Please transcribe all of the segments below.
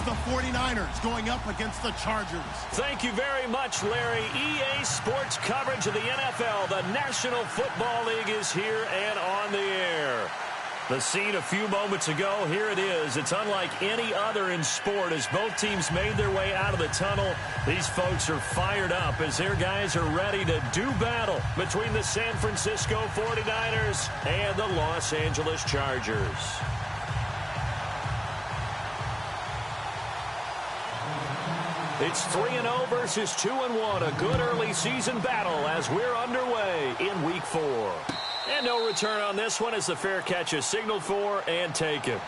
the 49ers going up against the Chargers. Thank you very much, Larry. EA Sports coverage of the NFL. The National Football League is here and on the air. The scene a few moments ago, here it is. It's unlike any other in sport as both teams made their way out of the tunnel. These folks are fired up as their guys are ready to do battle between the San Francisco 49ers and the Los Angeles Chargers. It's 3-0 versus 2-1. A good early season battle as we're underway in Week 4. And no return on this one as the fair catch is signaled for and taken.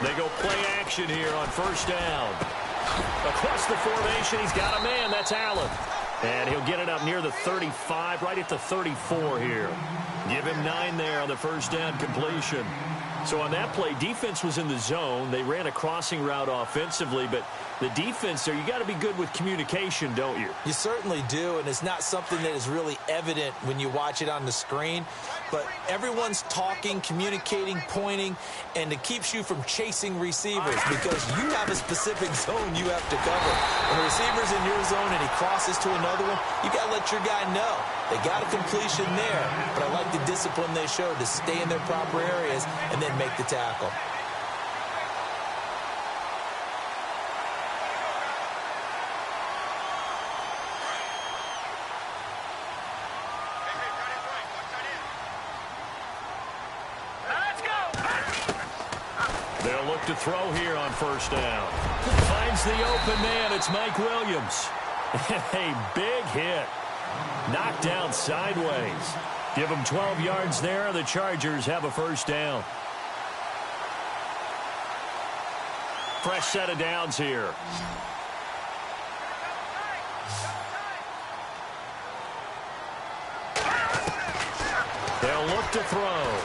They go play action here on first down. Across the formation, he's got a man. That's Allen. And he'll get it up near the 35, right at the 34 here. Give him 9 there on the first down completion. So on that play, defense was in the zone. They ran a crossing route offensively, but the defense there, you got to be good with communication, don't you? You certainly do, and it's not something that is really evident when you watch it on the screen. But everyone's talking, communicating, pointing, and it keeps you from chasing receivers because you have a specific zone you have to cover. When the receiver's in your zone and he crosses to another one, you got to let your guy know. They got a completion there, but I like the discipline they showed to stay in their proper areas and then make the tackle. They'll look to throw here on first down. Finds the open man. It's Mike Williams. A big hit. Knocked down sideways. Give them 12 yards there. The Chargers have a first down. Fresh set of downs here. They'll look to throw.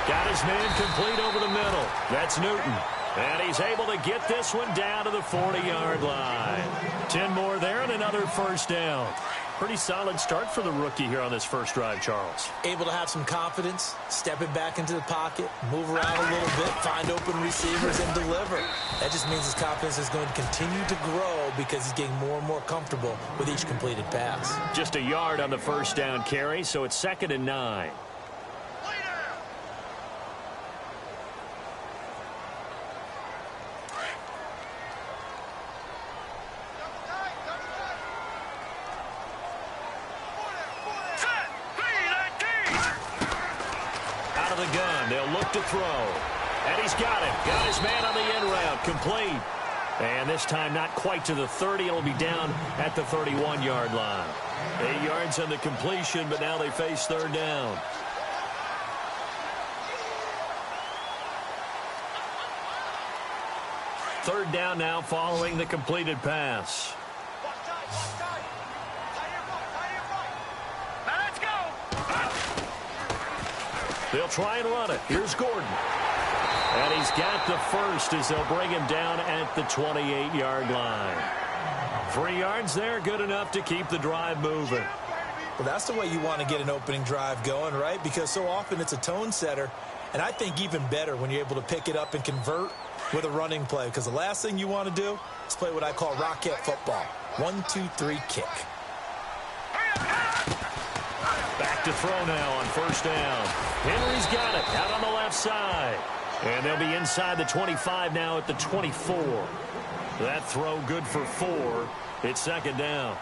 Got his man complete over the middle. That's Newton. And he's able to get this one down to the 40-yard line. 10 more there and another first down. Pretty solid start for the rookie here on this first drive, Charles. Able to have some confidence, stepping back into the pocket, move around a little bit, find open receivers, and deliver. That just means his confidence is going to continue to grow because he's getting more and more comfortable with each completed pass. Just a yard on the first down carry, so it's 2nd and 9. To throw. And he's got it. Got his man on the end route. Complete. And this time not quite to the 30. It'll be down at the 31-yard line. 8 yards on the completion, but now they face third down. Third down now following the completed pass. They'll try and run it. Here's Gordon. And he's got the first as they'll bring him down at the 28-yard line. 3 yards there, good enough to keep the drive moving. Well, that's the way you want to get an opening drive going, right? Because so often it's a tone setter. And I think even better when you're able to pick it up and convert with a running play. Because the last thing you want to do is play what I call rocket football. 1, 2, 3, kick. Back to throw now on first down. Henry's got it out on the left side. And they'll be inside the 25 now at the 24. That throw good for 4. It's 2nd down.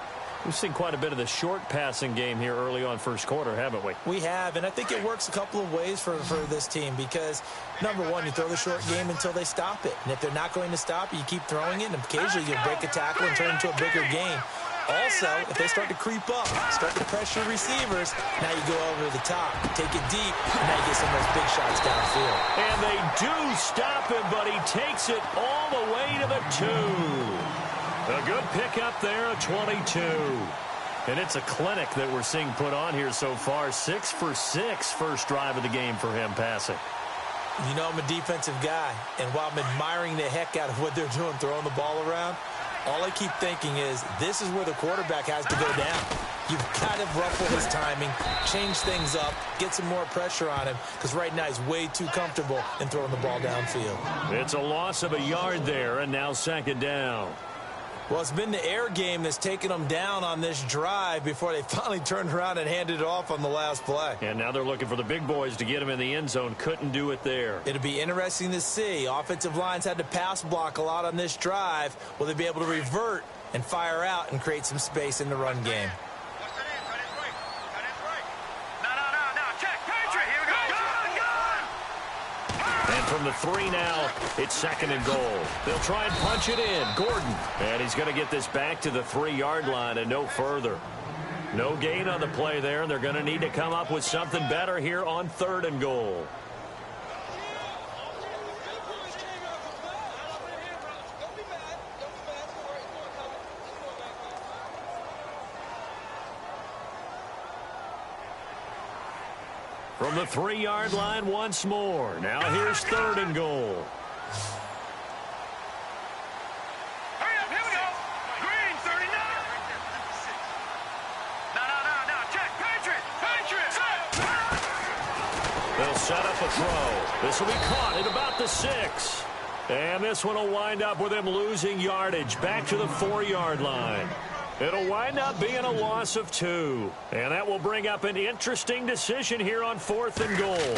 We've seen quite a bit of the short passing game here early on first quarter, haven't we? We have, and I think it works a couple of ways for this team because, number one, you throw the short game until they stop it. And if they're not going to stop it, you keep throwing it, and occasionally you'll break a tackle and turn it into a bigger gain. Also, if they start to creep up, start to pressure receivers, now you go over the top, take it deep, and now you get some of those big shots downfield. And they do stop him, but he takes it all the way to the 2. A good pickup there, a 22. And it's a clinic that we're seeing put on here so far. 6 for 6 first drive of the game for him passing. You know, I'm a defensive guy, and while I'm admiring the heck out of what they're doing, throwing the ball around, all I keep thinking is this is where the quarterback has to go down. You've got to ruffle his timing, change things up, get some more pressure on him, because right now he's way too comfortable in throwing the ball downfield. It's a loss of a yard there, and now second down. Well, it's been the air game that's taken them down on this drive before they finally turned around and handed it off on the last play. And now they're looking for the big boys to get him in the end zone. Couldn't do it there. It'll be interesting to see. Offensive lines had to pass block a lot on this drive. Will they be able to revert and fire out and create some space in the run game? And from the 3 now, it's second and goal. They'll try and punch it in. Gordon. And he's going to get this back to the 3-yard line and no further. No gain on the play there. They're going to need to come up with something better here on 3rd and goal. From the 3-yard line once more. Now here's 3rd and goal. Hurry up, here we go. Green, 39. No. Check. Patriot. They'll set up a throw. This will be caught at about the 6. And this one will wind up with him losing yardage back to the 4-yard line. It'll wind up being a loss of 2. And that will bring up an interesting decision here on 4th and goal.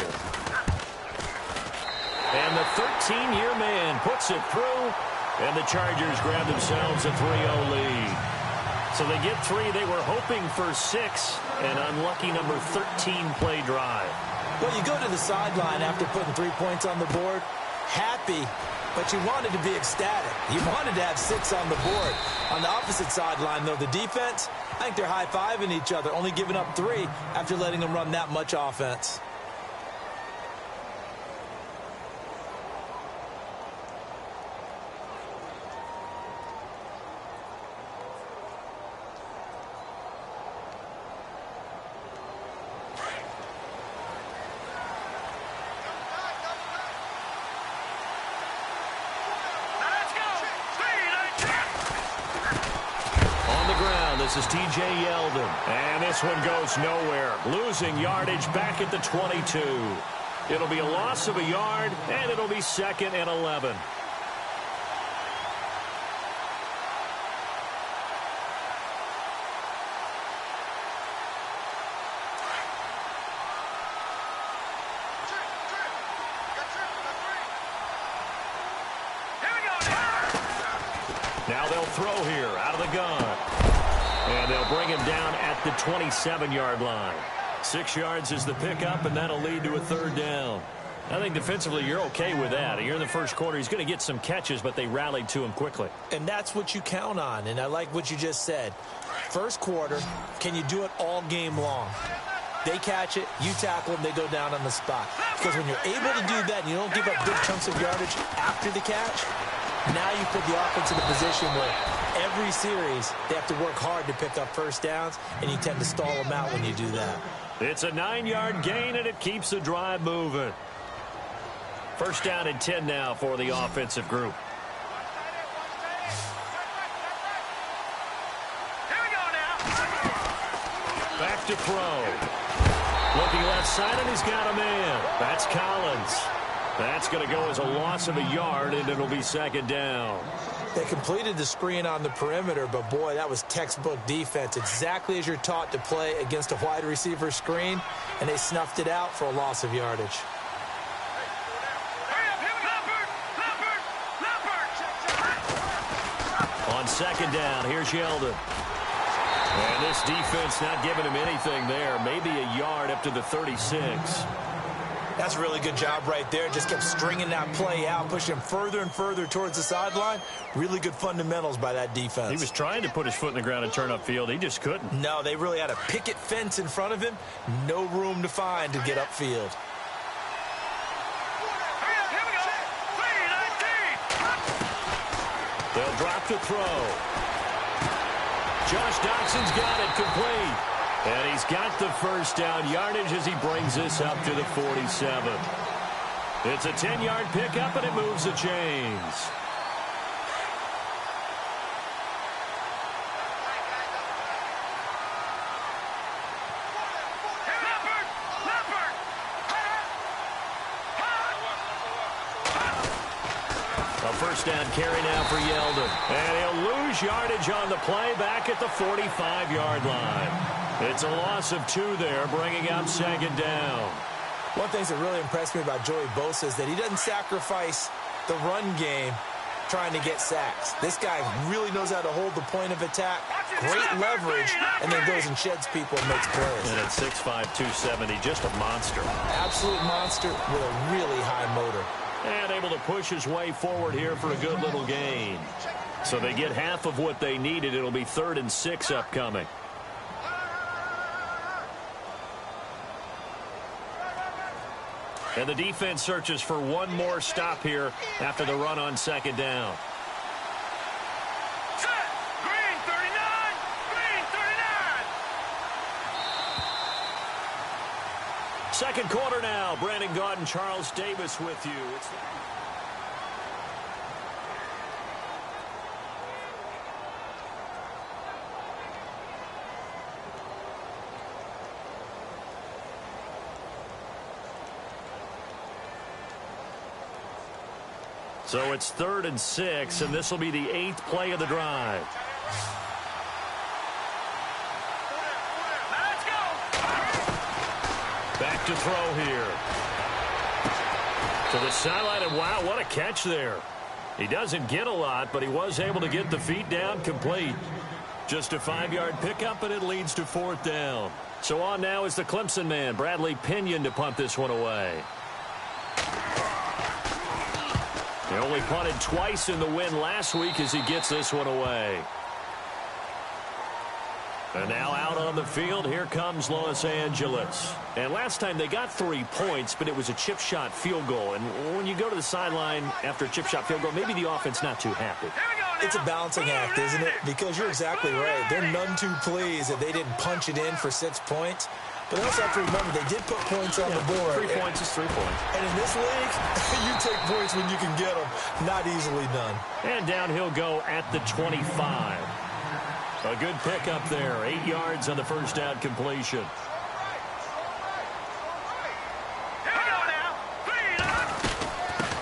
And the 13-year man puts it through. And the Chargers grab themselves a 3-0 lead. So they get 3. They were hoping for 6. An unlucky number 13 play drive. Well, you go to the sideline after putting 3 points on the board, happy, but you wanted to be ecstatic. You wanted to have 6 on the board. On the opposite sideline, though, the defense, I think they're high-fiving each other, only giving up 3 after letting them run that much offense. This is T.J. Yeldon. And this one goes nowhere. Losing yardage back at the 22. It'll be a loss of a yard, and it'll be 2nd and 11. Now they'll throw here out of the gun. And they'll bring him down at the 27-yard line. 6 yards is the pickup, and that'll lead to a 3rd down. I think defensively you're okay with that. Here in the first quarter, he's going to get some catches, but they rallied to him quickly. And that's what you count on, and I like what you just said. First quarter, can you do it all game long? They catch it, you tackle them, they go down on the spot. Because when you're able to do that and you don't give up big chunks of yardage after the catch, now you put the offense in a position where every series they have to work hard to pick up first downs, and you tend to stall them out when you do that. It's a 9-yard gain, and it keeps the drive moving. First down and 10 now for the offensive group. Here we go now. Back to throw. Looking left side, and he's got a man. That's Collins. That's going to go as a loss of a yard, and it'll be 2nd down. They completed the screen on the perimeter, but, boy, that was textbook defense. Exactly as you're taught to play against a wide receiver screen, and they snuffed it out for a loss of yardage. On 2nd down, here's Yeldon. And this defense not giving him anything there. Maybe a yard up to the 36. That's a really good job right there. Just kept stringing that play out, pushing him further and further towards the sideline. Really good fundamentals by that defense. He was trying to put his foot in the ground and turn upfield. He just couldn't. No, they really had a picket fence in front of him. No room to find to get upfield. Here we go. 3-19. They'll drop to throw. Josh Doxson's got it complete. And he's got the first down yardage as he brings this up to the 47. It's a 10-yard pickup, and it moves the chains. A first down carry now for Yeldon. And he'll lose yardage on the play back at the 45-yard line. It's a loss of 2 there, bringing up second down. One thing that really impressed me about Joey Bosa is that he doesn't sacrifice the run game trying to get sacks. This guy really knows how to hold the point of attack, great leverage, and then goes and sheds people and makes plays. And at 6'5", 270, just a monster. Absolute monster with a really high motor. And able to push his way forward here for a good little gain. So they get half of what they needed. It'll be 3rd and 6 upcoming. And the defense searches for one more stop here after the run on second down. Set. Green 39. Green 39. Second quarter now. Brandon Gaudin, Charles Davis with you. So it's 3rd and 6, and this will be the 8th play of the drive. Let's go. Back to throw here. To the sideline, and wow, what a catch there. He doesn't get a lot, but he was able to get the feet down complete. Just a 5-yard pickup, and it leads to 4th down. So on now is the Clemson man, Bradley Pinion, to punt this one away. He only punted twice in the win last week as he gets this one away. And now out on the field, here comes Los Angeles. And last time they got 3 points, but it was a chip shot field goal. And when you go to the sideline after a chip shot field goal, maybe the offense not too happy. It's a balancing act, isn't it? Because you're exactly right. They're none too pleased that they didn't punch it in for 6 points. But they also have to remember they did put points on the board. 3 points is 3 points. And in this league, you take points when you can get them. Not easily done. And down he'll go at the 25. A good pickup there. 8 yards on the first down completion.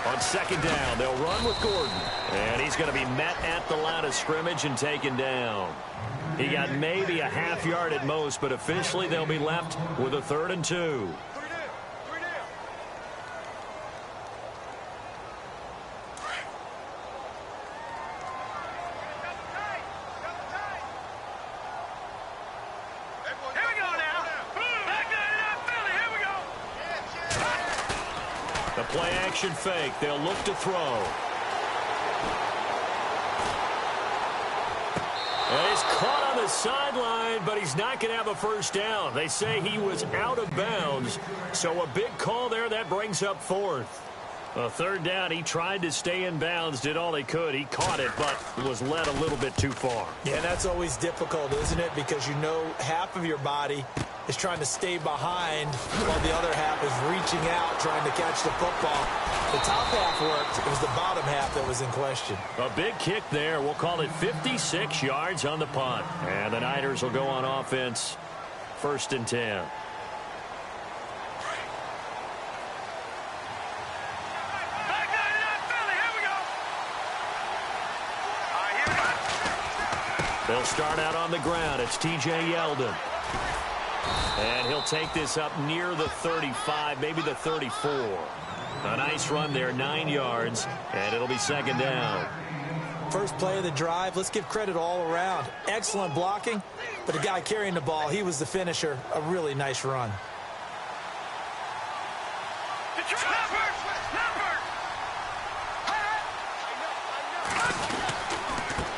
On second down, they'll run with Gordon. And he's going to be met at the line of scrimmage and taken down. He got maybe a half yard at most, but officially they'll be left with a 3rd and 2. The play action fake. They'll look to throw. And he's caught on the sideline, but he's not going to have a first down. They say he was out of bounds. So a big call there. That brings up 4th. A 3rd down. He tried to stay in bounds, did all he could. He caught it, but was led a little bit too far. Yeah, that's always difficult, isn't it? Because you know half of your body is trying to stay behind while the other half is reaching out, trying to catch the football. The top half worked. It was the bottom half that was in question. A big kick there. We'll call it 56 yards on the punt. And the Niners will go on offense. 1st and 10. They'll start out on the ground. It's T.J. Yeldon. And he'll take this up near the 35, maybe the 34. A nice run there, 9 yards, and it'll be second down. First play of the drive. Let's give credit all around. Excellent blocking, but the guy carrying the ball, he was the finisher. A really nice run.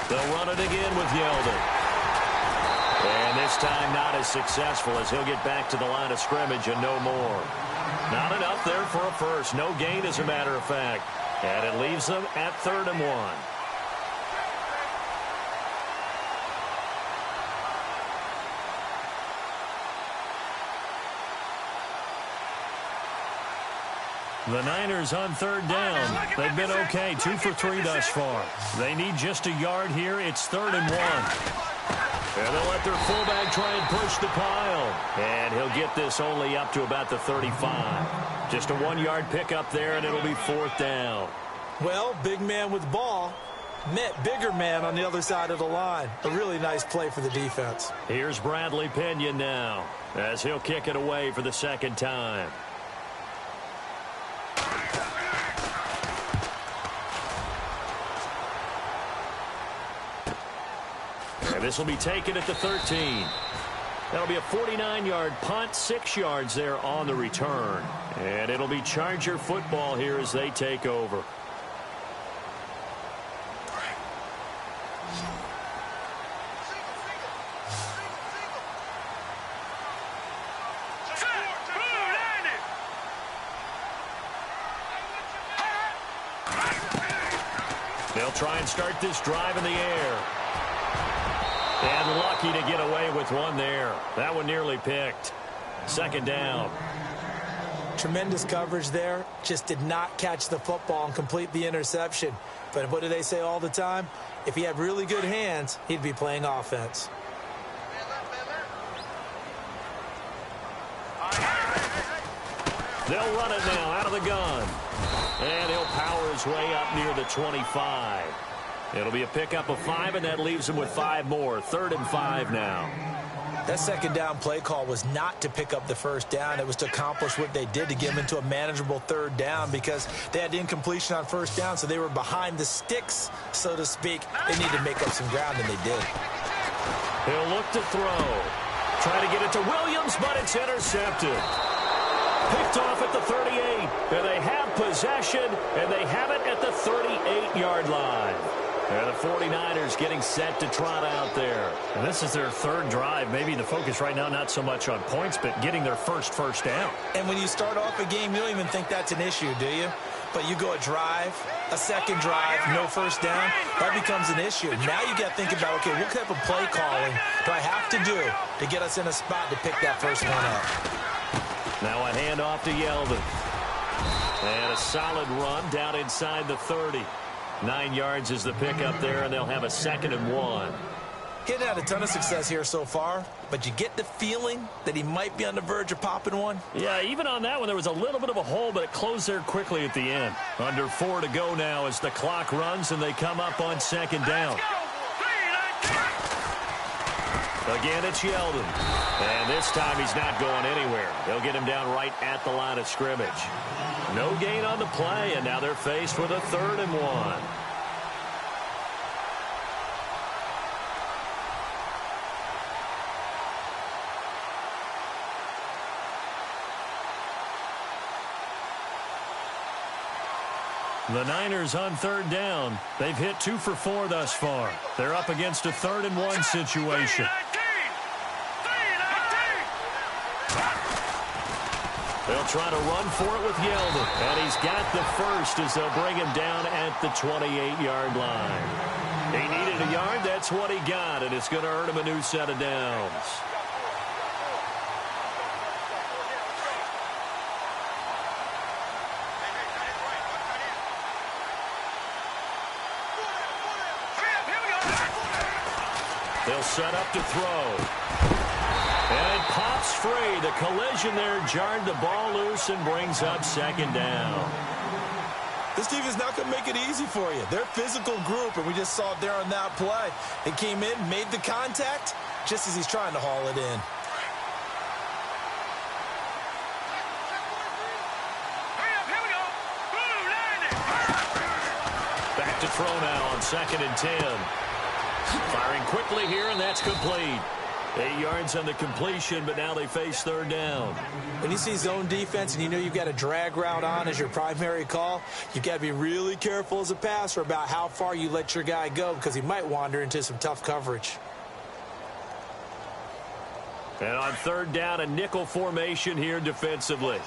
They'll run it again with Yeldon. And this time not as successful as he'll get back to the line of scrimmage and no more. Not enough there for a first. No gain, as a matter of fact. And it leaves them at 3rd and 1. The Niners on 3rd down. They've been okay, 2 for 3 thus far. They need just a yard here. It's 3rd and 1. And they'll let their fullback try and push the pile. And he'll get this only up to about the 35. Just a 1-yard pickup there, and it'll be 4th down. Well, big man with ball met bigger man on the other side of the line. A really nice play for the defense. Here's Bradley Pinion now as he'll kick it away for the 2nd time. This will be taken at the 13. That'll be a 49-yard punt, 6 yards there on the return. And it'll be Charger football here as they take over. They'll try and start this drive in the air. And lucky to get away with one there. That one nearly picked. 2nd down. Tremendous coverage there. Just did not catch the football and complete the interception. But what do they say all the time? If he had really good hands, he'd be playing offense. They'll run it now out of the gun. And he'll power his way up near the 25. It'll be a pickup of 5, and that leaves him with 5 more. 3rd and 5 now. That 2nd down play call was not to pick up the 1st down. It was to accomplish what they did to get him into a manageable 3rd down because they had incompletion on 1st down, so they were behind the sticks, so to speak. They needed to make up some ground, and they did. He'll look to throw. Try to get it to Williams, but it's intercepted. Picked off at the 38. And they have possession, and they have it at the 38-yard line. And the 49ers getting set to trot out there. And this is their 3rd drive. Maybe the focus right now not so much on points, but getting their first down. And when you start off a game, you don't even think that's an issue, do you? But you go a drive, a 2nd drive, no 1st down, that becomes an issue. Now you got to think about, okay, what type of play calling do I have to do to get us in a spot to pick that first one up? Now a handoff to Yeldon. And a solid run down inside the 30. 9 yards is the pickup there, and they'll have a 2nd and 1. He hadn't had a ton of success here so far, but you get the feeling that he might be on the verge of popping one. Yeah, even on that one, there was a little bit of a hole, but it closed there quickly at the end. Under 4 to go now as the clock runs, and they come up on 2nd down. Again, it's Yeldon. And this time he's not going anywhere. They'll get him down right at the line of scrimmage. No gain on the play, and now they're faced with a 3rd and 1. The Niners on 3rd down. They've hit 2 for 4 thus far. They're up against a 3rd and 1 situation. They'll try to run for it with Yeldon. And he's got the first as they'll bring him down at the 28-yard line. He needed a yard. That's what he got, and it's going to earn him a new set of downs. They'll set up to throw. And it pops free. The collision there jarred the ball loose and brings up 2nd down. This team is not going to make it easy for you. They're a physical group, and we just saw it there on that play. They came in, made the contact, just as he's trying to haul it in. Back to throw now on 2nd and 10. Firing quickly here, and that's complete. 8 yards on the completion, but now they face third down. When you see zone defense and you know you've got a drag route on as your primary call, you've got to be really careful as a passer about how far you let your guy go because he might wander into some tough coverage. And on third down, a nickel formation here defensively.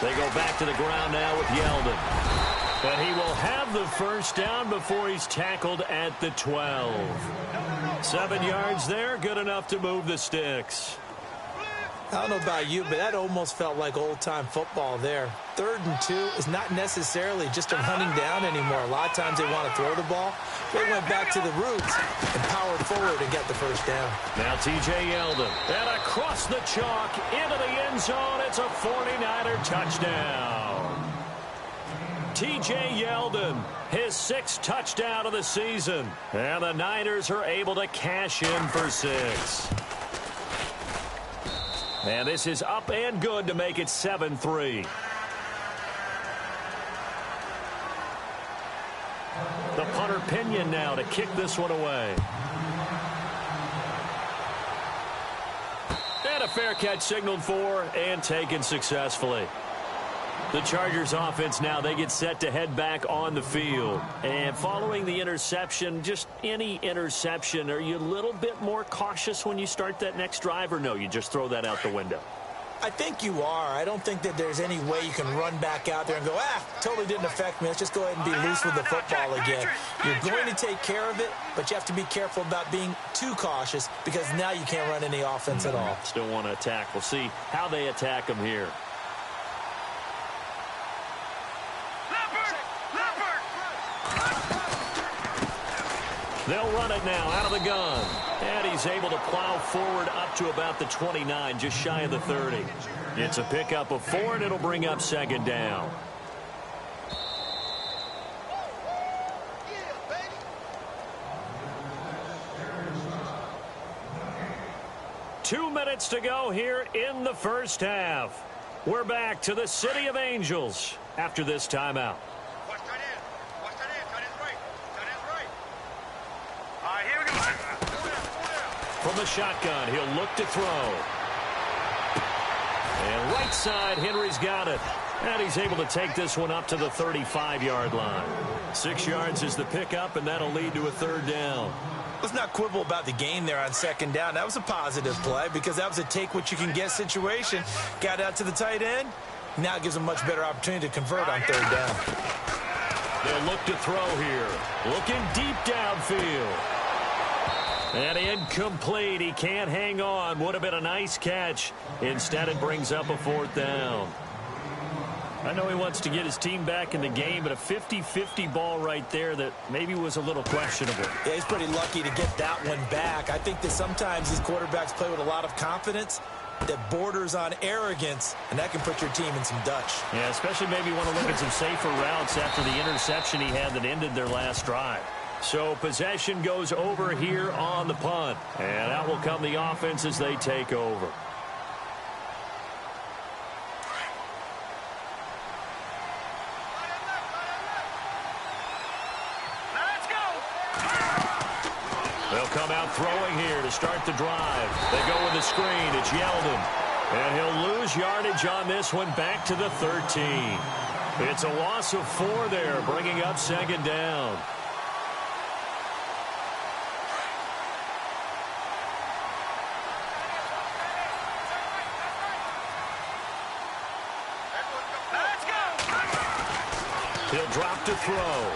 They go back to the ground now with Yeldon. And he will have the first down before he's tackled at the 12. 7 yards there, good enough to move the sticks. I don't know about you, but that almost felt like old-time football there. 3rd and 2 is not necessarily just a running down anymore. A lot of times they want to throw the ball. They went back to the roots and powered forward to get the first down. Now T.J. Yeldon. And across the chalk into the end zone. It's a 49er touchdown. T.J. Yeldon, his 6th touchdown of the season. And the Niners are able to cash in for 6. And this is up and good to make it 7-3. The punter Pinion now to kick this one away. And a fair catch signaled for and taken successfully. The Chargers offense now, they get set to head back on the field. And following the interception, just any interception, are you a little bit more cautious when you start that next drive, or no, you just throw that out the window? I think you are. I don't think that there's any way you can run back out there and go, totally didn't affect me. Let's just go ahead and be loose with the football again. You're going to take care of it, but you have to be careful about being too cautious because now you can't run any offense at all. Still want to attack. We'll see how they attack them here. They'll run it now out of the gun. And he's able to plow forward up to about the 29, just shy of the 30. It's a pickup of 4, and it'll bring up 2nd down. Two minutes to go here in the first half. We're back to the City of Angels after this timeout. From the shotgun, he'll look to throw. And right side, Henry's got it. And he's able to take this one up to the 35-yard line. 6 yards is the pickup, and that'll lead to a 3rd down. Let's not quibble about the gain there on 2nd down. That was a positive play because that was a take-what-you-can-get situation. Got out to the tight end. Now it gives him a much better opportunity to convert on 3rd down. They'll look to throw here. Looking deep downfield. And incomplete. He can't hang on. Would have been a nice catch. Instead, it brings up a 4th down. I know he wants to get his team back in the game, but a 50-50 ball right there that maybe was a little questionable. Yeah, he's pretty lucky to get that one back. I think that sometimes these quarterbacks play with a lot of confidence that borders on arrogance, and that can put your team in some Dutch. Yeah, especially maybe want to look at some safer routes after the interception he had that ended their last drive. So possession goes over here on the punt. And out will come the offense as they take over. Let's go. They'll come out throwing here to start the drive. They go with the screen. It's Yeldon. And he'll lose yardage on this one back to the 13. It's a loss of 4 there, bringing up 2nd down. He'll drop to throw.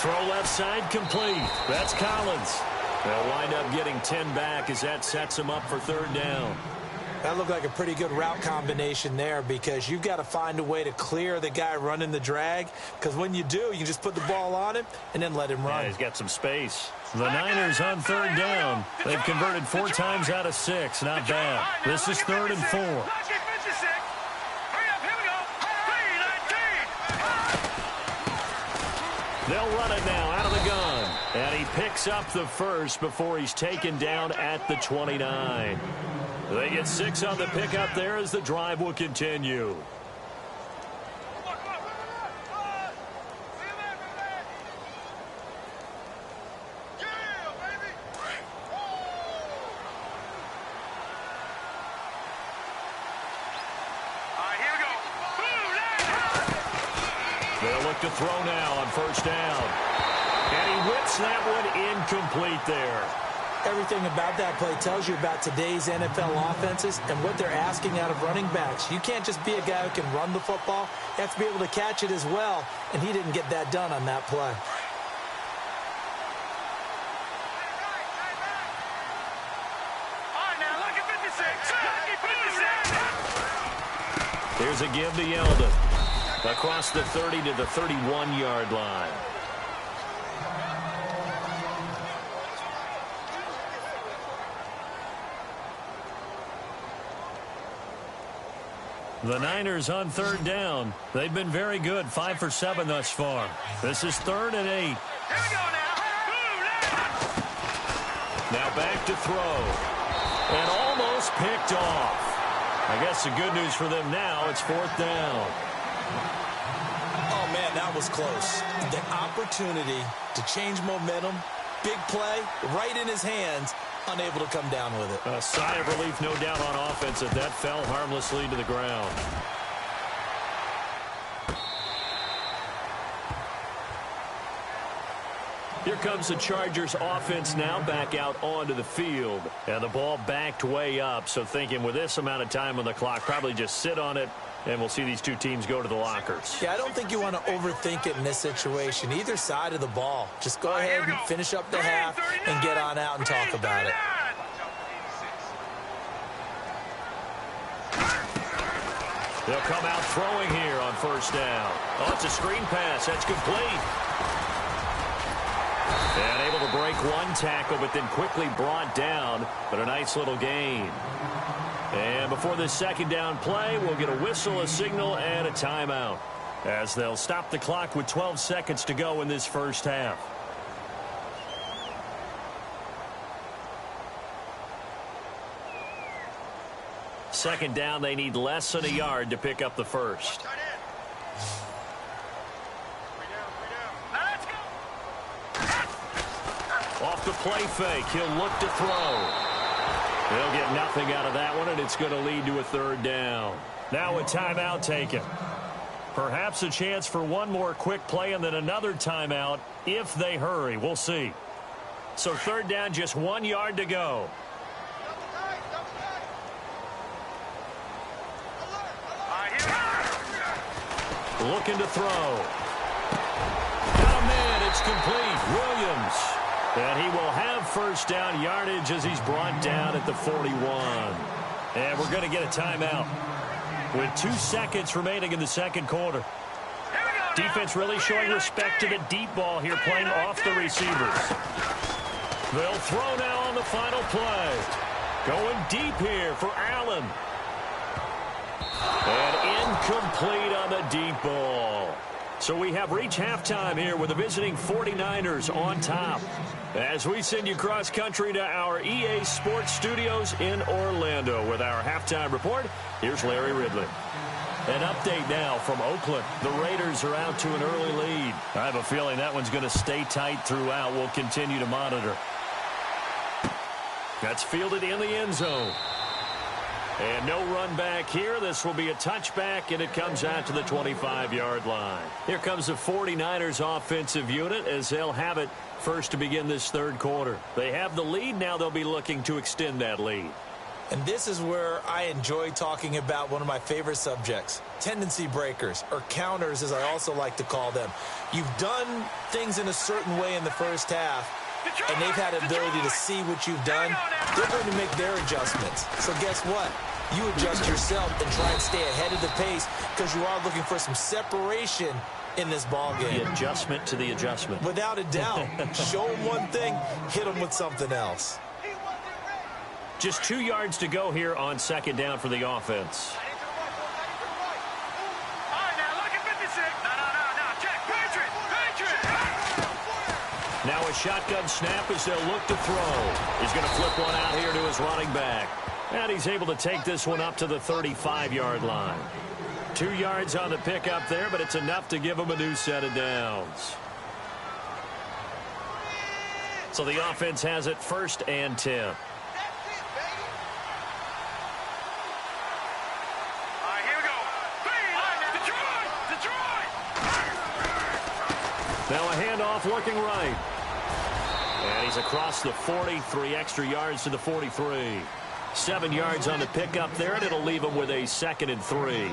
Throw left side complete. That's Collins. They'll wind up getting 10 back as that sets him up for 3rd down. That looked like a pretty good route combination there because you've got to find a way to clear the guy running the drag because when you do, you can just put the ball on him and then let him run. Yeah, he's got some space. The Niners on 3rd down. They've converted 4 times out of 6. Not bad. This is 3rd and 4. They'll run it now out of the gun. And he picks up the first before he's taken down at the 29. They get 6 on the pickup there as the drive will continue. They'll look to throw now on first down. And he whips that one incomplete there. Everything about that play tells you about today's NFL offenses and what they're asking out of running backs. You can't just be a guy who can run the football. You have to be able to catch it as well, and he didn't get that done on that play. Here's a give to Yeldon. Across the 30 to the 31-yard line. The Niners on third down. They've been very good, 5 for 7 thus far. This is 3rd and 8. Here we go now. Now back to throw. And almost picked off. I guess the good news for them now, it's 4th down. Oh, man, that was close. The opportunity to change momentum, big play, right in his hands, unable to come down with it. A sigh of relief, no doubt, on offense as that fell harmlessly to the ground. Here comes the Chargers offense now back out onto the field. And the ball backed way up, so thinking with this amount of time on the clock, probably just sit on it, and we'll see these two teams go to the lockers. Yeah, I don't think you want to overthink it in this situation. Either side of the ball. Just go ahead and finish up the half and get on out and talk about it. They'll come out throwing here on first down. Oh, it's a screen pass. That's complete. And able to break one tackle, but then quickly brought down. But a nice little gain. And before this second down play, we'll get a whistle, a signal, and a timeout, as they'll stop the clock with 12 seconds to go in this first half. Second down, they need less than a yard to pick up the first. Off the play fake, he'll look to throw. They'll get nothing out of that one, and it's going to lead to a 3rd down. Now a timeout taken. Perhaps a chance for one more quick play and then another timeout if they hurry. We'll see. So 3rd down, just 1 yard to go. Looking to throw. Oh, man, it's complete. Williams. And he will have first down yardage as he's brought down at the 41. And we're going to get a timeout with 2 seconds remaining in the second quarter. Defense really showing respect to the deep ball here, playing off the receivers. They'll throw now on the final play. Going deep here for Allen. And incomplete on the deep ball. So we have reached halftime here with the visiting 49ers on top. As we send you cross country to our EA Sports Studios in Orlando with our halftime report, here's Larry Ridley. An update now from Oakland. The Raiders are out to an early lead. I have a feeling that one's going to stay tight throughout. We'll continue to monitor. That's fielded in the end zone. And no run back here. This will be a touchback, and it comes out to the 25-yard line. Here comes the 49ers offensive unit as they'll have it first to begin this third quarter. They have the lead. Now they'll be looking to extend that lead. And this is where I enjoy talking about one of my favorite subjects, tendency breakers, or counters as I also like to call them. You've done things in a certain way in the first half, and they've had the ability to see what you've done. They're going to make their adjustments. So guess what? You adjust yourself and try and stay ahead of the pace because you are looking for some separation in this ball game. The adjustment to the adjustment. Without a doubt. Show them one thing, hit them with something else. Just 2 yards to go here on second down for the offense. Now a shotgun snap as they'll look to throw. He's going to flip one out here to his running back. And he's able to take this one up to the 35-yard line. 2 yards on the pickup there, but it's enough to give him a new set of downs. So the offense has it 1st and 10. Now a handoff looking right. And he's across the 40, 3 extra yards to the 43. 7 yards on the pickup there, and it'll leave him with a 2nd and 3.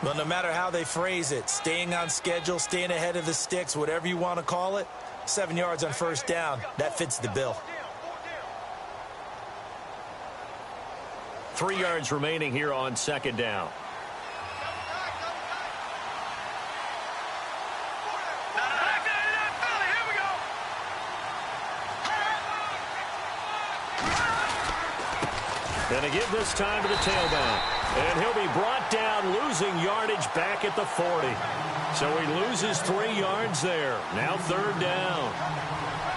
Well, no matter how they phrase it, staying on schedule, staying ahead of the sticks, whatever you want to call it, 7 yards on first down, that fits the bill. 3 yards remaining here on 2nd down. And to give this time to the tailback. And he'll be brought down, losing yardage back at the 40. So he loses 3 yards there. Now 3rd down.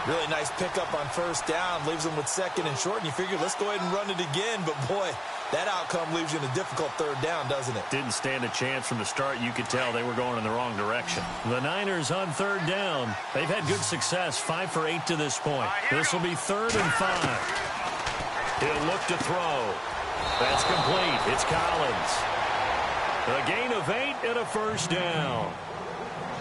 Really nice pickup on first down. Leaves them with 2nd and short. And you figure, let's go ahead and run it again. But, boy, that outcome leaves you in a difficult 3rd down, doesn't it? Didn't stand a chance from the start. You could tell they were going in the wrong direction. The Niners on 3rd down. They've had good success, 5 for 8 to this point. This will be 3rd and 5. He'll look to throw. That's complete. It's Collins. A gain of 8 and a first down.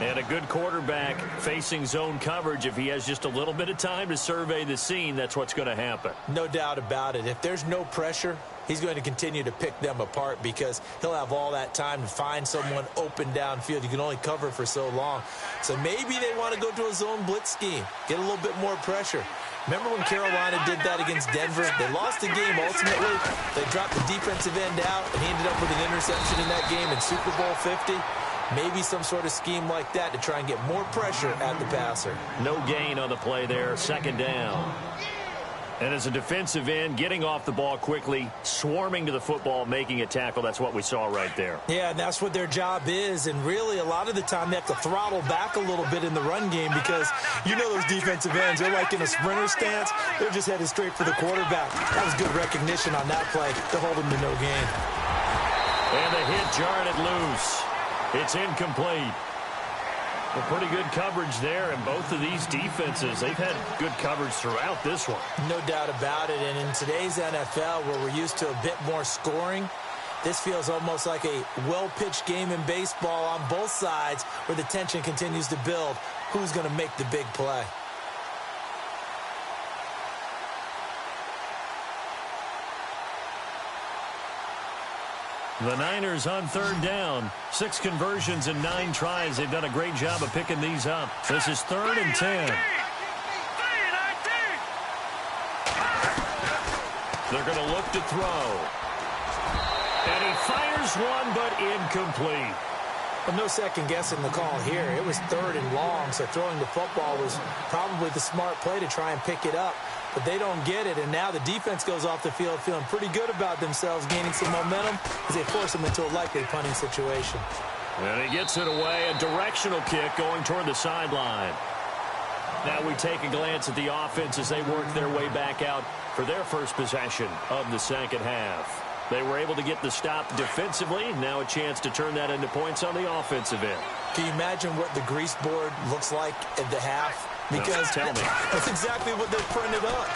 And a good quarterback facing zone coverage. If he has just a little bit of time to survey the scene, that's what's going to happen. No doubt about it. If there's no pressure, he's going to continue to pick them apart because he'll have all that time to find someone open downfield. You can only cover for so long. So maybe they want to go to a zone blitz scheme, get a little bit more pressure. Remember when Carolina did that against Denver? They lost the game ultimately. They dropped the defensive end out, and he ended up with an interception in that game in Super Bowl 50. Maybe some sort of scheme like that to try and get more pressure at the passer. No gain on the play there, 2nd down. And as a defensive end, getting off the ball quickly, swarming to the football, making a tackle, that's what we saw right there. Yeah, and that's what their job is. And really, a lot of the time, they have to throttle back a little bit in the run game because you know those defensive ends, they're like in a sprinter stance. They're just headed straight for the quarterback. That was good recognition on that play to hold him to no gain. And the hit jarred it loose. It's incomplete. Well, pretty good coverage there, and both of these defenses, they've had good coverage throughout this one. No doubt about it, and in today's NFL, where we're used to a bit more scoring, this feels almost like a well-pitched game in baseball on both sides where the tension continues to build. Who's going to make the big play? The Niners on 3rd down. 6 conversions and 9 tries. They've done a great job of picking these up. This is 3rd and 10. They're going to look to throw. And he fires one, but incomplete. Well, no second guessing the call here. It was 3rd and long, so throwing the football was probably the smart play to try and pick it up. But they don't get it, and now the defense goes off the field feeling pretty good about themselves, gaining some momentum as they force them into a likely punting situation. And he gets it away, a directional kick going toward the sideline. Now we take a glance at the offense as they work their way back out for their first possession of the 2nd half. They were able to get the stop defensively. Now a chance to turn that into points on the offensive end. Can you imagine what the grease board looks like at the half? Because tell me. That's exactly what they printed up.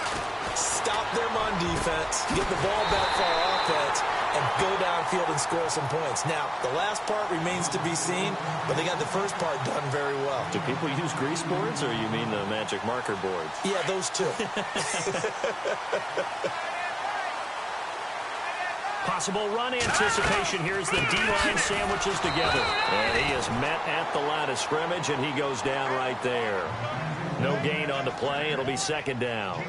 Stop them on defense, get the ball back for our offense, and go downfield and score some points. Now, the last part remains to be seen, but they got the first part done very well. Do people use grease boards, or you mean the magic marker boards? Yeah, those two. Possible run anticipation. Here's the D-line sandwiches together. And he is met at the line of scrimmage, and he goes down right there. No gain on the play. It'll be 2nd down.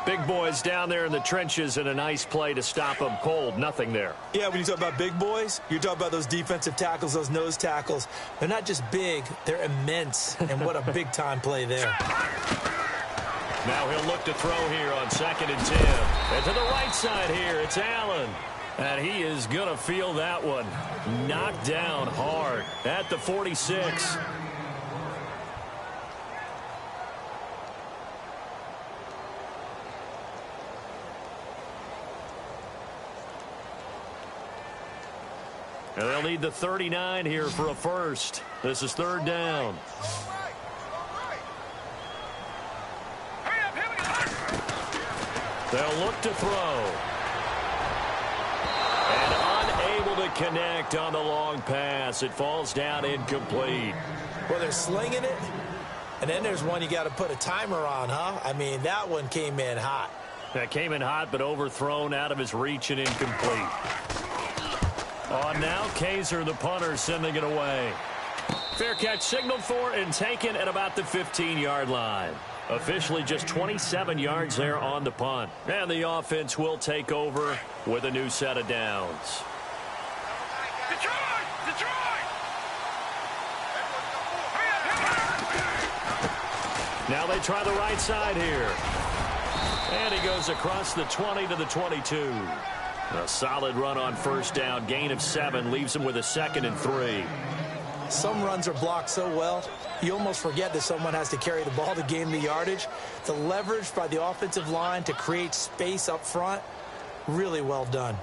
Big boys down there in the trenches, and a nice play to stop them cold. Nothing there. Yeah, when you talk about big boys, you're talking about those defensive tackles, those nose tackles. They're not just big, they're immense. And what a big-time play there. Now he'll look to throw here on 2nd and 10. And to the right side here, it's Allen. And he is going to feel that one. Knocked down hard at the 46. And they'll need the 39 here for a first. This is 3rd down. They'll look to throw. And unable to connect on the long pass. It falls down incomplete. Well, they're slinging it, And then there's one you got to put a timer on, huh? I mean, that one came in hot. That came in hot, but overthrown out of his reach and incomplete. On now, Kaiser, the punter, sending it away. Fair catch signaled for and taken at about the 15-yard line. Officially just 27 yards there on the punt. And the offense will take over with a new set of downs. Detroit! Detroit! Now they try the right side here. And he goes across the 20 to the 22. A solid run on first down. Gain of 7 leaves him with a 2nd and 3. Some runs are blocked so well, you almost forget that someone has to carry the ball to gain the yardage. The leverage by the offensive line to create space up front, really well done.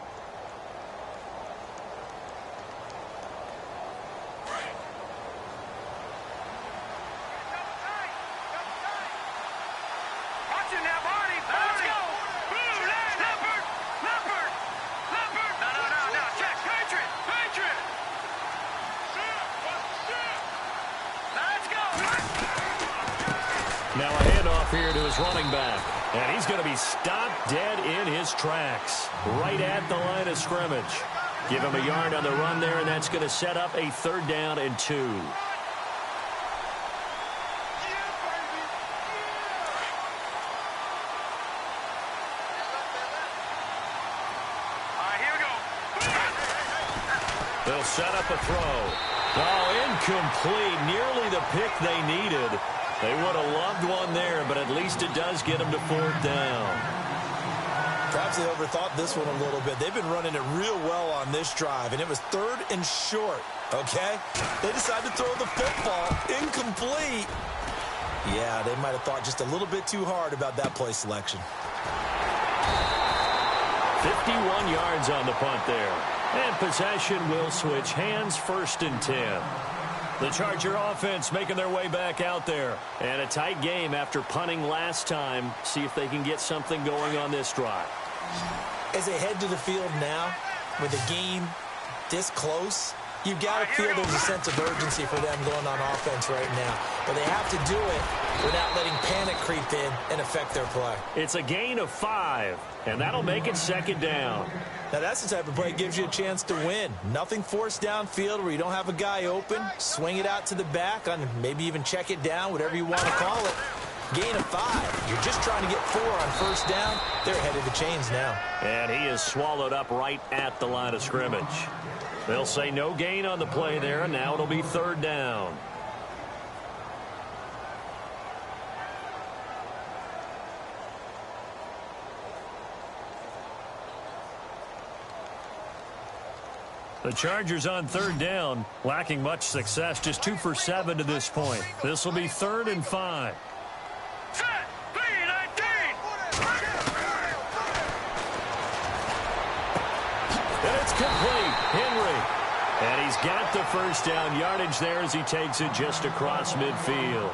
Now a handoff here to his running back. And he's going to be stopped dead in his tracks. Right at the line of scrimmage. Give him a yard on the run there, and that's going to set up a 3rd down and 2. All right, here we go. They'll set up a throw. Oh, incomplete. Nearly the pick they needed. They would have loved one there, but at least it does get them to 4th down. Perhaps they overthought this one a little bit. They've been running it real well on this drive, and it was 3rd and short, okay? They decided to throw the football. Incomplete. Yeah, they might have thought just a little bit too hard about that play selection. 51 yards on the punt there. And possession will switch hands, 1st and 10. The Charger offense making their way back out there. And a tight game after punting last time. See if they can get something going on this drive. As they head to the field now, with the game this close, you've got to feel there's a sense of urgency for them going on offense right now. But they have to do it without letting panic creep in and affect their play. It's a gain of 5, and that'll make it 2nd down. Now, that's the type of play that gives you a chance to win. Nothing forced downfield where you don't have a guy open. Swing it out to the back, on maybe even check it down, whatever you want to call it. Gain of 5. You're just trying to get 4 on first down. They're ahead of the chains now. And he is swallowed up right at the line of scrimmage. They'll say no gain on the play there, and now it'll be 3rd down. The Chargers on 3rd down, lacking much success, just 2 for 7 to this point. This will be 3rd and 5. Set. 3-19. And it's complete. Henry. And he's got the first down yardage there as he takes it just across midfield.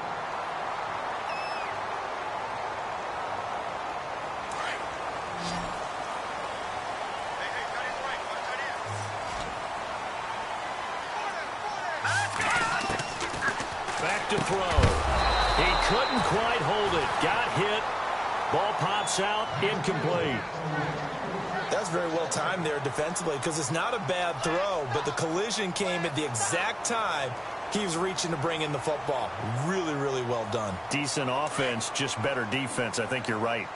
To throw. He couldn't quite hold it. Got hit. Ball pops out. Incomplete. That's very well timed there defensively because it's not a bad throw, but the collision came at the exact time he was reaching to bring in the football. Really, really well done. Decent offense, just better defense. I think you're right.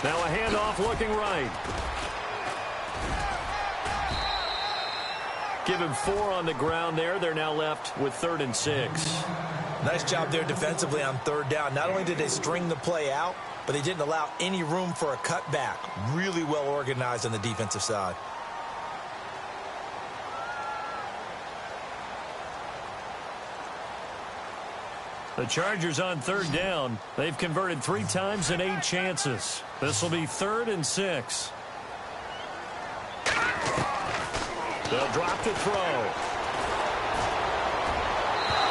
Now a handoff looking right. Give him 4 on the ground there. They're now left with 3rd and 6. Nice job there defensively on 3rd down. Not only did they string the play out, but they didn't allow any room for a cutback. Really well organized on the defensive side. The Chargers on 3rd down. They've converted 3 times in 8 chances. This will be 3rd and 6. They'll drop the throw.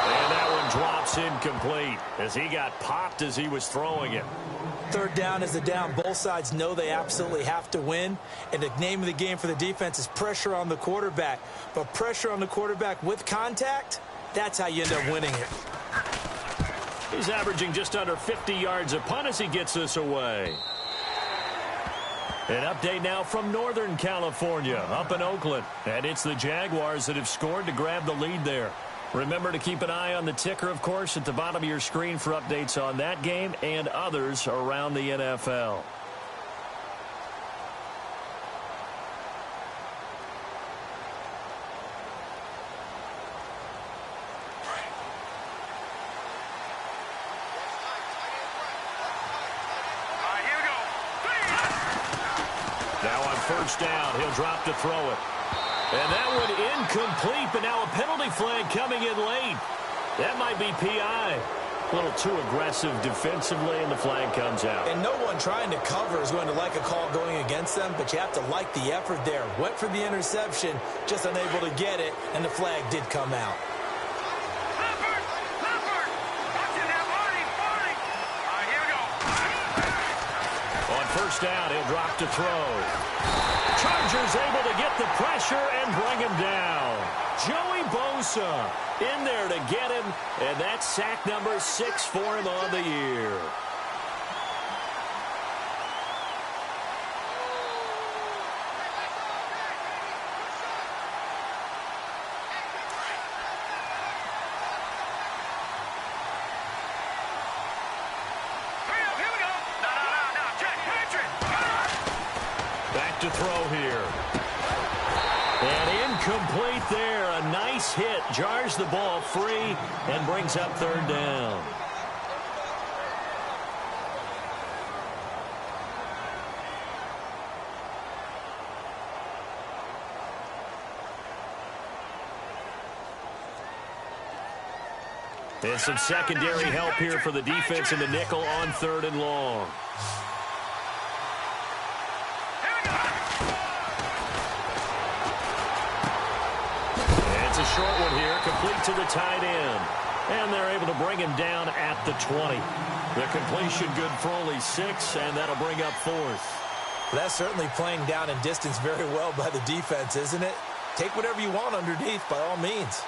And that one drops incomplete as he got popped as he was throwing it. Third down is the down. Both sides know they absolutely have to win. And the name of the game for the defense is pressure on the quarterback. But pressure on the quarterback with contact, that's how you end up winning it. He's averaging just under 50 yards a punt as he gets this away. An update now from Northern California, up in Oakland. And it's the Jaguars that have scored to grab the lead there. Remember to keep an eye on the ticker, of course, at the bottom of your screen for updates on that game and others around the NFL. Now on first down, he'll drop to throw it. And that one incomplete, but now a penalty flag coming in late. That might be PI. A little too aggressive defensively, and the flag comes out. And no one trying to cover is going to like a call going against them, but you have to like the effort there. Went for the interception, just unable to get it, and the flag did come out. On first down, he'll drop to throw. Chargers able to get the pressure and bring him down. Joey Bosa in there to get him, and that's sack number 6 for him on the year. Back to throw here. And incomplete there. A nice hit. Jars the ball free and brings up third down. And some secondary help here for the defense in the nickel on third and long. Short one here, complete to the tight end. And they're able to bring him down at the 20. The completion good for only 6, and that'll bring up 4th. That's certainly playing down in distance very well by the defense, isn't it? Take whatever you want underneath, by all means.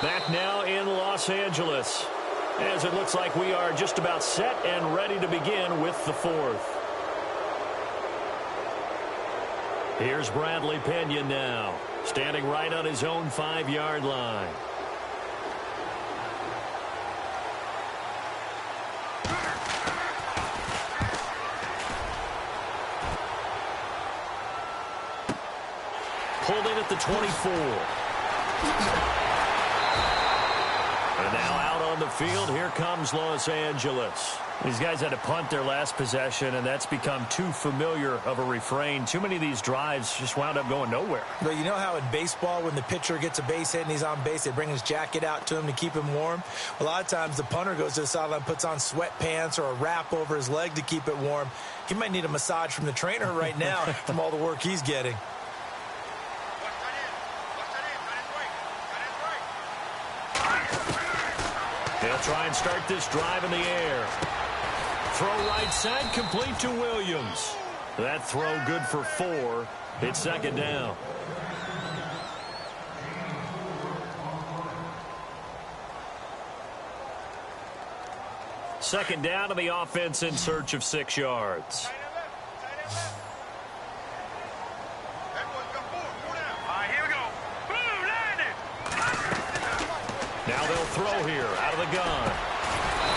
Back now in Los Angeles, as it looks like we are just about set and ready to begin with the 4th. Here's Bradley Pinion now, standing right on his own 5-yard line. Pulled in at the 24. And now out on the field, here comes Los Angeles. These guys had to punt their last possession, and that's become too familiar of a refrain. Too many of these drives just wound up going nowhere. But you know how in baseball, when the pitcher gets a base hit and he's on base, they bring his jacket out to him to keep him warm? A lot of times the punter goes to the sideline, puts on sweatpants or a wrap over his leg to keep it warm. He might need a massage from the trainer right now from all the work he's getting. They'll try and start this drive in the air. Throw right side, complete to Williams. That throw good for 4. It's second down. Second down to the offense in search of 6 yards. Now they'll throw here out of the gun.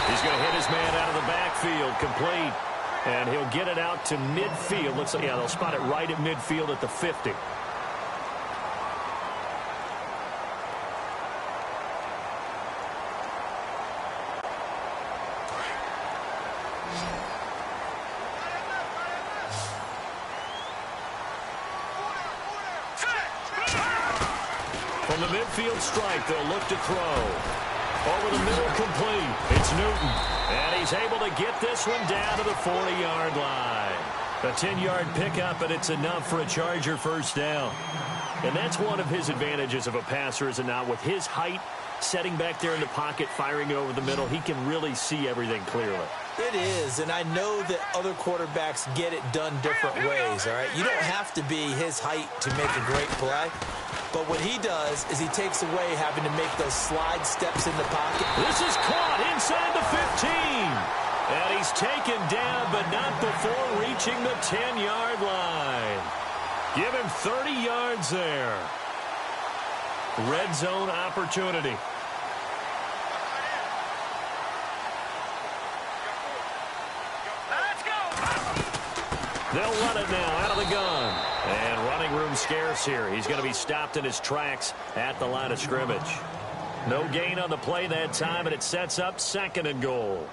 He's going to hit his man out of the backfield, complete. And he'll get it out to midfield. Looks like, yeah, they'll spot it right at midfield at the 50. From the midfield stripe, they'll look to throw. Over the middle, complete. It's Newton. And he's able to get this one down to the 40-yard line. A 10-yard pickup, and it's enough for a Charger first down. And that's one of his advantages of a passer, is it not? With his height, setting back there in the pocket, firing it over the middle, he can really see everything clearly. It is, and I know that other quarterbacks get it done different ways, all right? You don't have to be his height to make a great play. But what he does is he takes away having to make those slide steps in the pocket. This is caught inside the 15. And he's taken down, but not before reaching the 10-yard line. Give him 30 yards there. Red zone opportunity. Let's go. They'll run it now out of the gun. And running room scarce here. He's going to be stopped in his tracks at the line of scrimmage. No gain on the play that time, and it sets up 2nd and goal.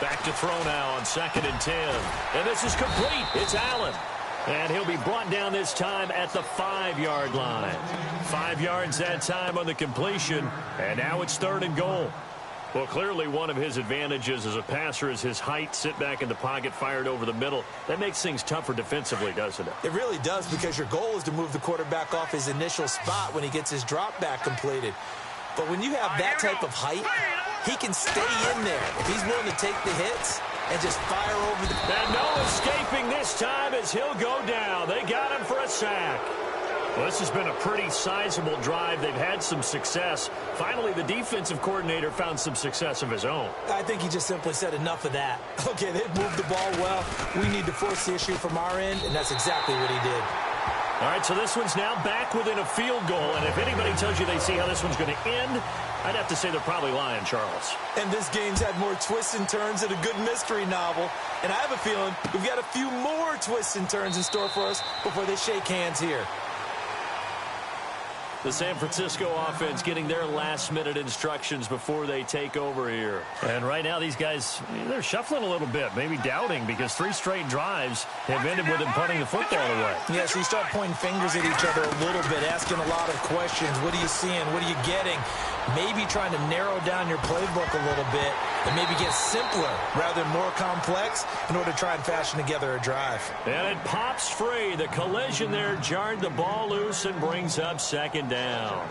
Back to throw now on 2nd and 10. And this is complete. It's Allen. And he'll be brought down this time at the 5-yard line. 5 yards that time on the completion. And now it's 3rd and goal. Well, clearly one of his advantages as a passer is his height. Sit back in the pocket, fired over the middle. That makes things tougher defensively, doesn't it? It really does, because your goal is to move the quarterback off his initial spot when he gets his drop back completed. But when you have that type of height, he can stay in there if he's willing to take the hits and just fire over the... And no escaping this time as he'll go down. They got him for a sack. Well, this has been a pretty sizable drive. They've had some success. Finally, the defensive coordinator found some success of his own. I think he just simply said enough of that. Okay, they've moved the ball well. We need to force the issue from our end, and that's exactly what he did. All right, so this one's now back within a field goal, and if anybody tells you they see how this one's going to end, I'd have to say they're probably lying, Charles. And this game's had more twists and turns than a good mystery novel, and I have a feeling we've got a few more twists and turns in store for us before they shake hands here. The San Francisco offense getting their last-minute instructions before they take over here. And right now, these guys, they're shuffling a little bit, maybe doubting, because 3 straight drives have ended with them punting the football away. Yeah, so you start pointing fingers at each other a little bit, asking a lot of questions. What are you seeing? What are you getting? Maybe trying to narrow down your playbook a little bit and maybe get simpler rather than more complex in order to try and fashion together a drive. And it pops free. The collision there jarred the ball loose and brings up 2nd down.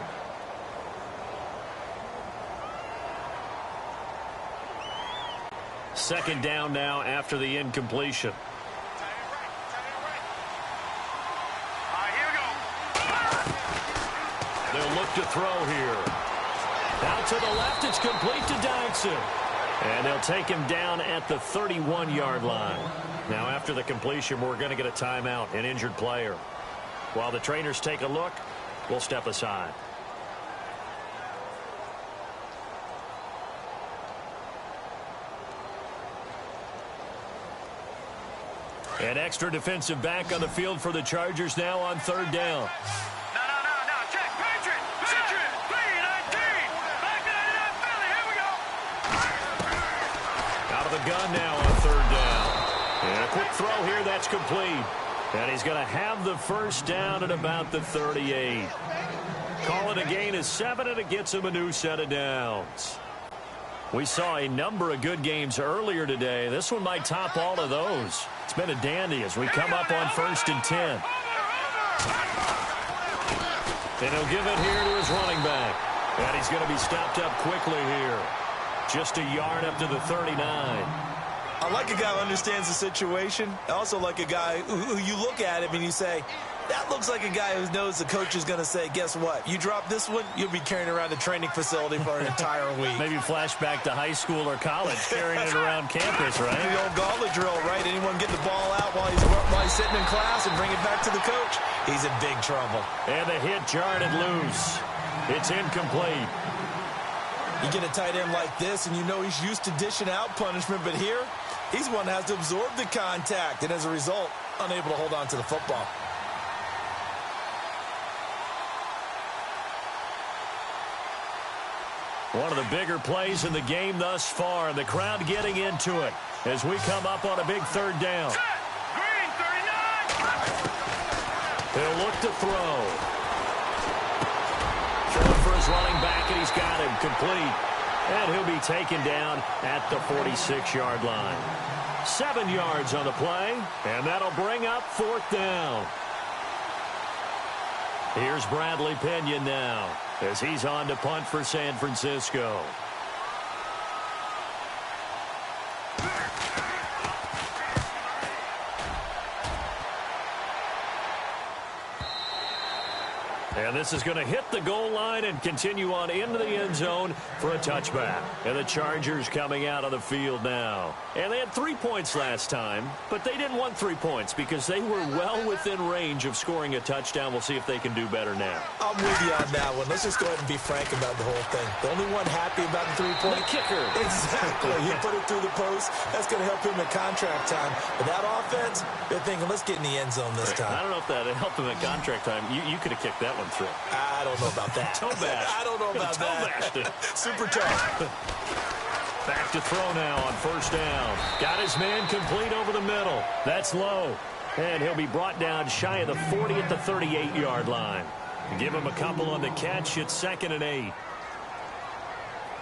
Second down now after the incompletion. Here we go. They'll look to throw here. Out to the left, it's complete to Dodson. And they'll take him down at the 31-yard line. Now, after the completion, we're going to get a timeout, an injured player. While the trainers take a look, we'll step aside. An extra defensive back on the field for the Chargers now on 3rd down. No. Check. Patriot. B-19. Back to the Philly. Here we go. Out of the gun now on 3rd down. And a quick throw here. That's complete. And he's going to have the first down at about the 38. Calling a gain of 7, and it gets him a new set of downs. We saw a number of good games earlier today. This one might top all of those. It's been a dandy as we come up on 1st and 10. And he'll give it here to his running back. And he's going to be stopped up quickly here. Just a yard up to the 39. I like a guy who understands the situation. I also like a guy who you look at him and you say, that looks like a guy who knows the coach is going to say, guess what? You drop this one, you'll be carrying around the training facility for an entire week. Maybe flashback to high school or college, carrying it around campus, right? The old gauntlet drill, right? Anyone get the ball out while he's sitting in class and bring it back to the coach? He's in big trouble. And the hit jarred it loose. It's incomplete. You get a tight end like this, and you know he's used to dishing out punishment, but here, he's one that has to absorb the contact, and as a result, unable to hold on to the football. One of the bigger plays in the game thus far, and the crowd getting into it as we come up on a big third down. Green 39. He'll look to throw. Throwing for his running back, and he's got him complete. And he'll be taken down at the 46-yard line. 7 yards on the play, and that'll bring up fourth down. Here's Bradley Pena now as he's on to punt for San Francisco. And this is going to hit the goal line and continue on into the end zone for a touchback. And the Chargers coming out on the field now. And they had 3 points last time, but they didn't want 3 points because they were well within range of scoring a touchdown. We'll see if they can do better now. I'm with you on that one. Let's just go ahead and be frank about the whole thing. The only one happy about the 3-point kicker. Exactly. He put it through the post. That's going to help him at contract time. But that offense, they're thinking, let's get in the end zone this time. I don't know if that helped him at contract time. You could have kicked that one through. I don't know about that. Toe bash. I don't know about that. Super tough. Back to throw now on first down. Got his man complete over the middle. That's low. And he'll be brought down shy of the 40 at the 38-yard line. Give him a couple on the catch. It's 2nd and 8.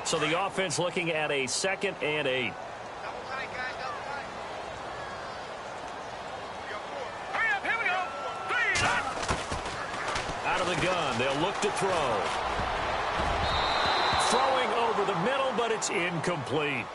So the offense looking at a 2nd and 8. Out of the gun, they'll look to throw. Throwing over the middle, but it's incomplete.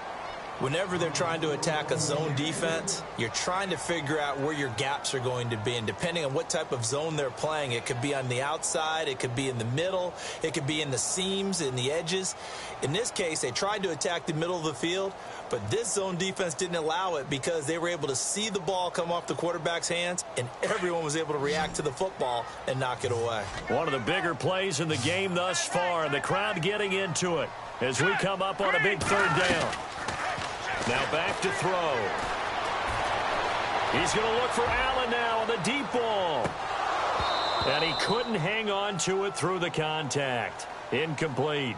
Whenever they're trying to attack a zone defense, you're trying to figure out where your gaps are going to be. And depending on what type of zone they're playing, it could be on the outside, it could be in the middle, it could be in the seams, in the edges. In this case, they tried to attack the middle of the field, but this zone defense didn't allow it because they were able to see the ball come off the quarterback's hands, and everyone was able to react to the football and knock it away. One of the bigger plays in the game thus far, and the crowd getting into it as we come up on a big third down. Now back to throw. He's going to look for Allen now on the deep ball. And he couldn't hang on to it through the contact. Incomplete.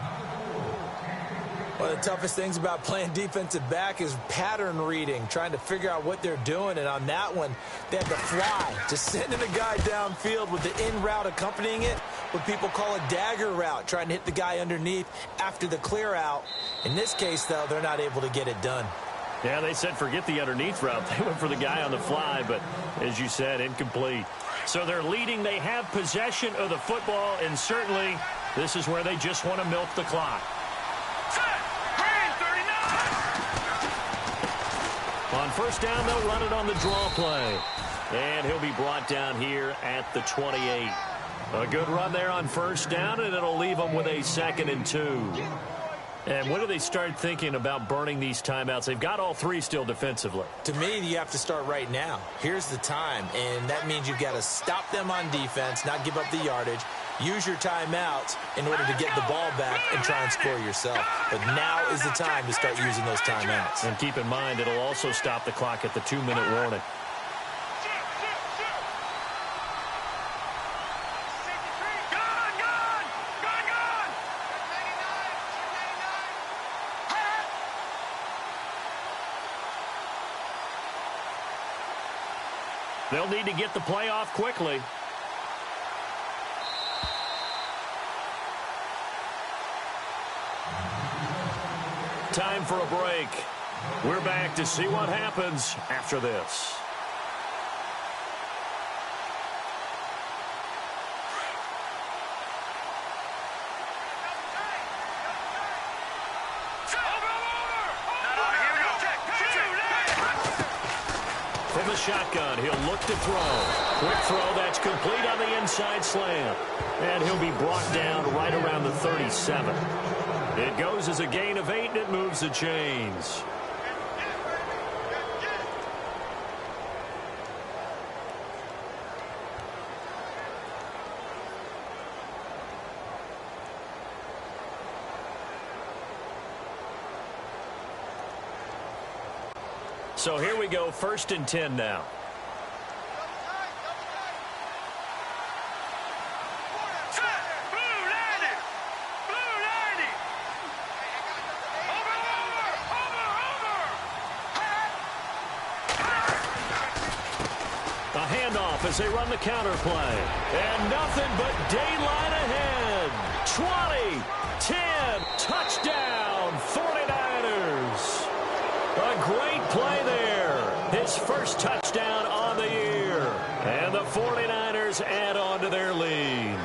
One of the toughest things about playing defensive back is pattern reading, trying to figure out what they're doing. And on that one, they had to fly, just sending a guy downfield with the in route accompanying it, what people call a dagger route, trying to hit the guy underneath after the clear out. In this case, though, they're not able to get it done. Yeah, they said forget the underneath route. They went for the guy on the fly, but as you said, incomplete. So they're leading. They have possession of the football, and certainly this is where they just want to milk the clock. On first down, they'll run it on the draw play. And he'll be brought down here at the 28. A good run there on first down, and it'll leave them with a 2nd and 2. And when do they start thinking about burning these timeouts? They've got all 3 still defensively. To me, you have to start right now. Here's the time, and that means you've got to stop them on defense, not give up the yardage, use your timeouts in order to get the ball back and try and score yourself. But now is the time to start using those timeouts. And keep in mind, it'll also stop the clock at the 2-minute warning. They'll need to get the play off quickly. Time for a break. We're back to see what happens after this. From the shotgun, he'll look to throw. Quick throw, that's complete on the inside slam. And he'll be brought down right around the 37. It goes as a gain of 8, and it moves the chains. So here we go, 1st and 10 now. handoff as they run the counter play. And nothing but daylight ahead. 20, 10, touchdown, 49ers. A great play there. His first touchdown on the year. And the 49ers add on to their lead.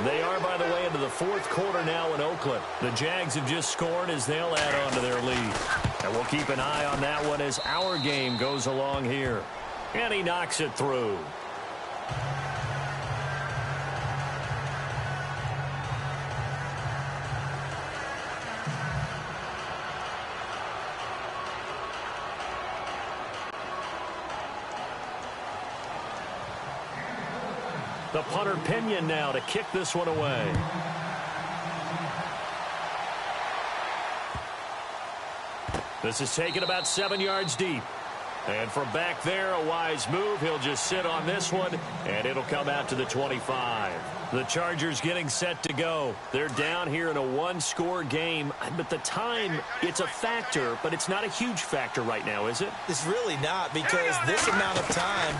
They are, by the way, into the fourth quarter now in Oakland. The Jags have just scored as they'll add on to their lead. And we'll keep an eye on that one as our game goes along here. And he knocks it through. The punter Pinion now to kick this one away. This is taken about 7 yards deep. And from back there, a wise move. He'll just sit on this one, and it'll come out to the 25. The Chargers getting set to go. They're down here in a one-score game. But the time, it's a factor, but it's not a huge factor right now, is it? It's really not, because this amount of time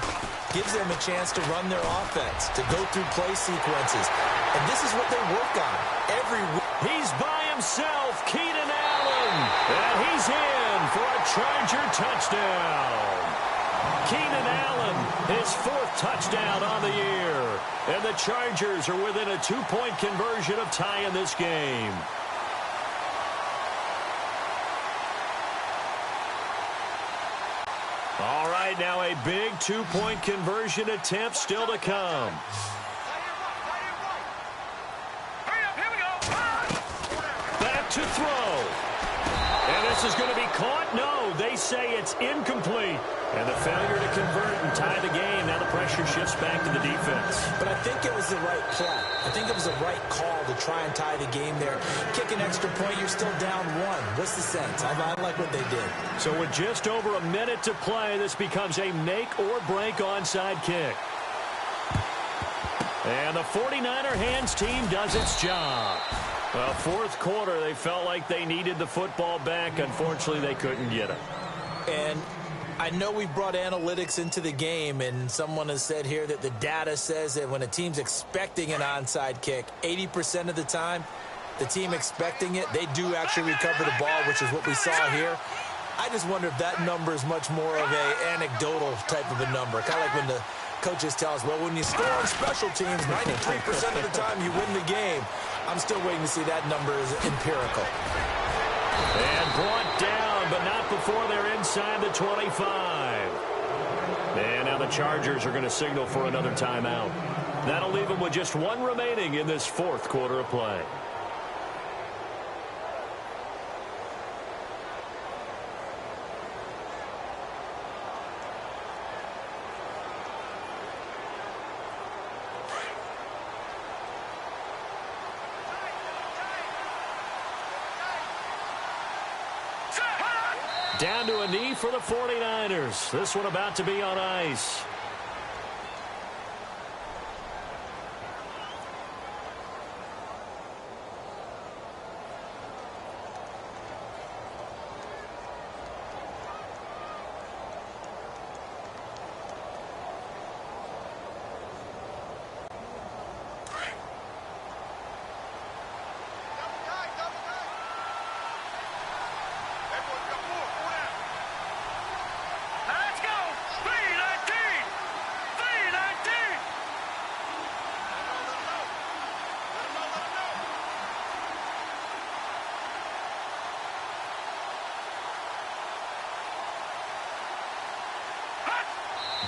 gives them a chance to run their offense, to go through play sequences. And this is what they work on every week. He's by himself, Keenan Allen. And he's in for a Charger touchdown. Keenan Allen, his fourth touchdown on the year. And the Chargers are within a two-point conversion of tying this game. All right, now a big two-point conversion attempt still to come. Back to throw. And this is going to be caught. No, they say it's incomplete. And the failure to convert and tie the game. Now the pressure shifts back to the defense. But I think it was the right play. I think it was the right call to try and tie the game there. Kick an extra point, you're still down one. What's the sense? I like what they did. So with just over a minute to play, this becomes a make-or-break onside kick. And the 49er hands team does its job. Well, fourth quarter, they felt like they needed the football back. Unfortunately, they couldn't get it. And I know we've brought analytics into the game, and someone has said here that the data says that when a team's expecting an onside kick, 80% of the time, the team expecting it, they do actually recover the ball, which is what we saw here. I just wonder if that number is much more of an anecdotal type of a number. Kind of like when the coaches tell us, well, when you score on special teams, 93% of the time you win the game. I'm still waiting to see that number is empirical. And brought down, but not before they're inside the 25. And now the Chargers are going to signal for another timeout. That'll leave them with just one remaining in this fourth quarter of play. Down to a knee for the 49ers. This one about to be on ice.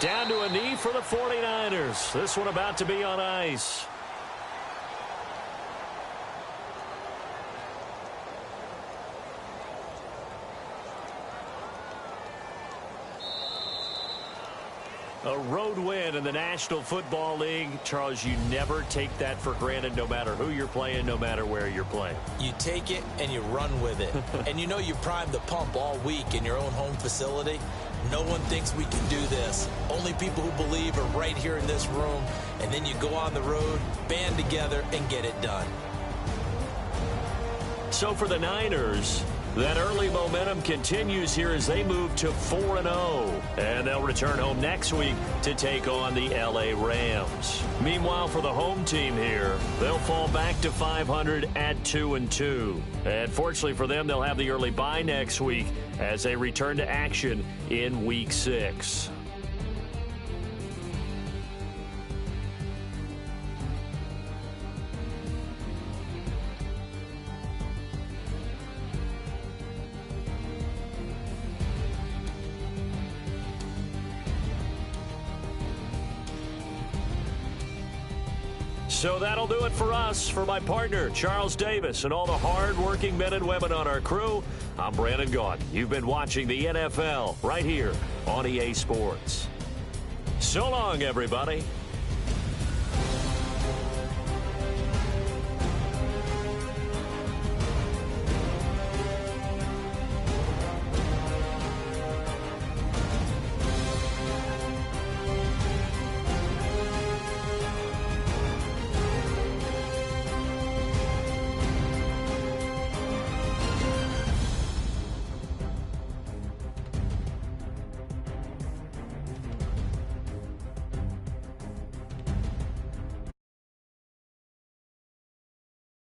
Down to a knee for the 49ers. This one about to be on ice. A road win in the National Football League. Charles, you never take that for granted no matter who you're playing, no matter where you're playing. You take it and you run with it. And you know you primed the pump all week in your own home facility. No one thinks we can do this. Only people who believe are right here in this room. And then you go on the road, band together, and get it done. So for the Niners, That early momentum continues here as they move to 4-0. And they'll return home next week to take on the LA Rams. Meanwhile, for the home team here, they'll fall back to 500 at 2-2. And fortunately for them, they'll have the early bye next week as they return to action in Week 6. So that'll do it for us. For my partner, Charles Davis, and all the hard-working men and women on our crew, I'm Brandon Gaudin. You've been watching the NFL right here on EA Sports. So long, everybody.